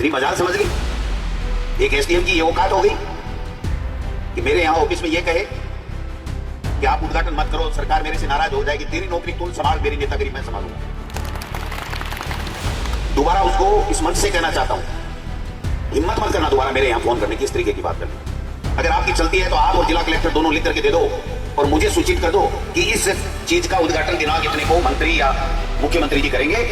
इतनी मजाल समझ ली? एक एसडीएम की ये औकात हो गई कि मेरे यहां ऑफिस में ये कहे कि आप उद्घाटन मत करो, सरकार मेरे से नाराज हो जाएगी, तेरी नौकरी तू संभाल, मेरी नेतागिरी मैं संभालूंगा। दोबारा उसको इस मंच से कहना चाहता हूं, हिम्मत मत करना दोबारा मेरे यहां फोन करने की, इस तरीके की बात करनी। अगर आपकी चलती है तो आप और जिला कलेक्टर दोनों लिख करके दे दो और मुझे सूचित कर दो कि इस चीज का उद्घाटन दिनांक इतने को मंत्री या मुख्यमंत्री जी करेंगे।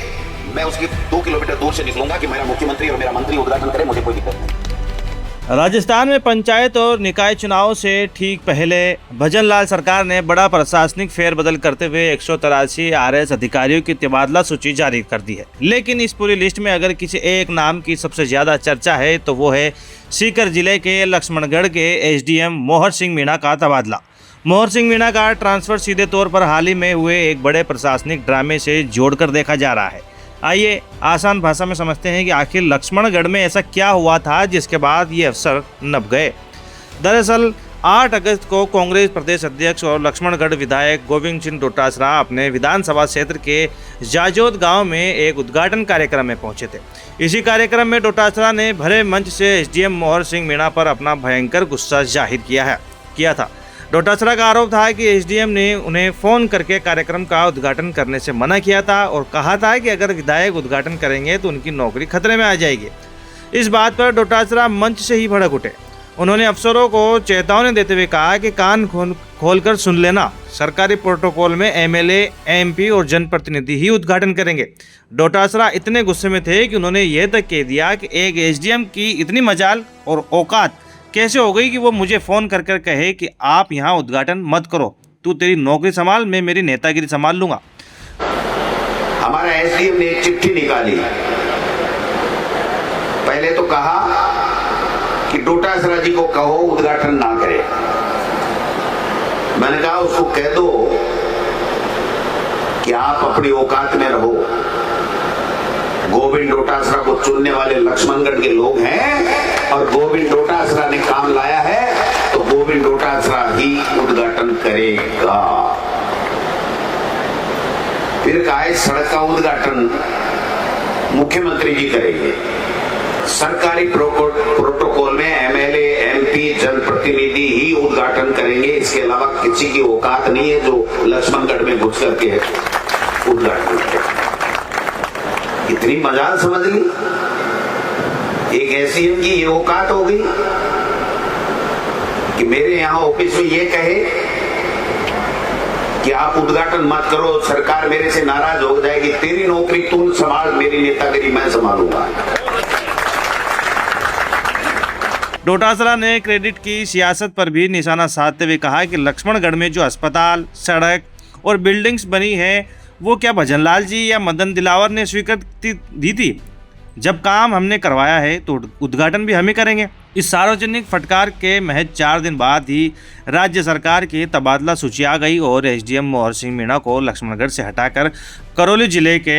मैं उसके 2 किलोमीटर दूर से निकलूंगा कि मेरा मुख्यमंत्री और मेरा मंत्री उद्घाटन करे, मुझे कोई दिक्कत नहीं। राजस्थान में पंचायत और निकाय चुनाव से ठीक पहले भजनलाल सरकार ने बड़ा प्रशासनिक फेरबदल करते हुए 183 आरएस अधिकारियों की तबादला सूची जारी कर दी है। लेकिन इस पूरी लिस्ट में अगर किसी एक नाम की सबसे ज्यादा चर्चा है तो वो है सीकर जिले के लक्ष्मणगढ़ के एसडीएम मोहर सिंह मीणा का तबादला। मोहर सिंह मीणा का ट्रांसफर सीधे तौर पर हाल ही में हुए एक बड़े प्रशासनिक ड्रामे से जोड़कर देखा जा रहा है। आइए आसान भाषा में समझते हैं कि आखिर लक्ष्मणगढ़ में ऐसा क्या हुआ था जिसके बाद ये अफसर नप गए। दरअसल 8 अगस्त को कांग्रेस प्रदेश अध्यक्ष और लक्ष्मणगढ़ विधायक गोविंद सिंह डोटासरा अपने विधानसभा क्षेत्र के जाजोद गांव में एक उद्घाटन कार्यक्रम में पहुंचे थे। इसी कार्यक्रम में डोटासरा ने भरे मंच से एसडीएम मोहर सिंह मीणा पर अपना भयंकर गुस्सा जाहिर किया था। डोटासरा का आरोप था कि एसडीएम ने उन्हें फोन करके कार्यक्रम का उद्घाटन करने से मना किया था और कहा था कि अगर विधायक उद्घाटन करेंगे तो उनकी नौकरी खतरे में आ जाएगी। इस बात पर डोटासरा मंच से ही भड़क उठे। उन्होंने अफसरों को चेतावनी देते हुए कहा कि कान खोलकर सुन लेना, सरकारी प्रोटोकॉल में एमएलए, एमपी और जनप्रतिनिधि ही उद्घाटन करेंगे। डोटासरा इतने गुस्से में थे कि उन्होंने यह तक कह दिया कि एक एसडीएम की इतनी मजाल और औकात कैसे हो गई कि वो मुझे फ़ोन कर कहे कि आप यहाँ उद्घाटन मत करो, तू तेरी नौकरी संभाल, मैं मेरी नेतागिरी संभाल लूंगा। हमारा एसडीएम ने एक चिट्ठी निकाली। पहले तो कहा कि डोटासरा जी को कहो उद्घाटन ना करे। मैंने कहा उसको कह दो कि आप अपनी औकात में रहो। गोविंद डोटासरा को चुनने वाले लक्ष्मणगढ़ के लोग हैं और गोविंद डोटासरा ने काम लाया है तो गोविंद डोटासरा ही उद्घाटन करेगा। फिर कहा है सड़क का उद्घाटन मुख्यमंत्री जी करेंगे। सरकारी प्रोटोकॉल में एमएलए, एमपी, जनप्रतिनिधि ही उद्घाटन करेंगे, इसके अलावा किसी की औकात नहीं है जो लक्ष्मणगढ़ में घुस करके उद्घाटन करे। इतनी मजाल समझ ली? एक एसडीएम की ये औकात हो गई कि मेरे यहां ऑफिस में ये कहे कि आप उद्घाटन मत करो, सरकार मेरे से नाराज हो जाएगी, तेरी नौकरी तू संभाल, मेरी नेतागिरी मैं संभालूंगा। डोटासरा ने क्रेडिट की सियासत पर भी निशाना साधते हुए कहा कि लक्ष्मणगढ़ में जो अस्पताल, सड़क और बिल्डिंग्स बनी है वो क्या भजनलाल जी या मदन दिलावर ने स्वीकृति दी थी? जब काम हमने करवाया है तो उद्घाटन भी हम ही करेंगे। इस सार्वजनिक फटकार के महज 4 दिन बाद ही राज्य सरकार की तबादला सूची आ गई और एसडीएम मोहर सिंह मीणा को लक्ष्मणगढ़ से हटाकर करौली जिले के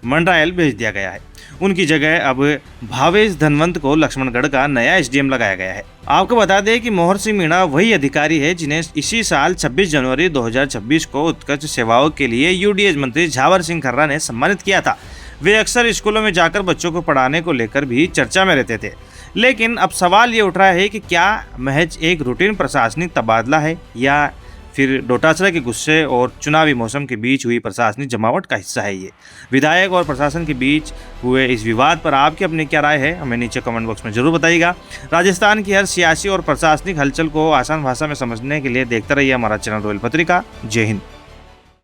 मंडरायल भेज दिया गया है। उनकी जगह अब भावेश धनवंत को लक्ष्मणगढ़ का नया एसडीएम लगाया गया है। आपको बता दें कि मोहर सिंह मीणा वही अधिकारी है जिन्हें इसी साल 26 जनवरी 2026 को उत्कृष्ट सेवाओं के लिए यूडीएच मंत्री झावर सिंह खर्रा ने सम्मानित किया था। वे अक्सर स्कूलों में जाकर बच्चों को पढ़ाने को लेकर भी चर्चा में रहते थे। लेकिन अब सवाल ये उठ रहा है कि क्या महज एक रूटीन प्रशासनिक तबादला है या फिर डोटासरा के गुस्से और चुनावी मौसम के बीच हुई प्रशासनिक जमावट का हिस्सा है ये। विधायक और प्रशासन के बीच हुए इस विवाद पर आपकी अपनी क्या राय है, हमें नीचे कमेंट बॉक्स में जरूर बताइएगा। राजस्थान की हर सियासी और प्रशासनिक हलचल को आसान भाषा में समझने के लिए देखते रहिए हमारा चैनल रॉयल पत्रिका। जय हिंद।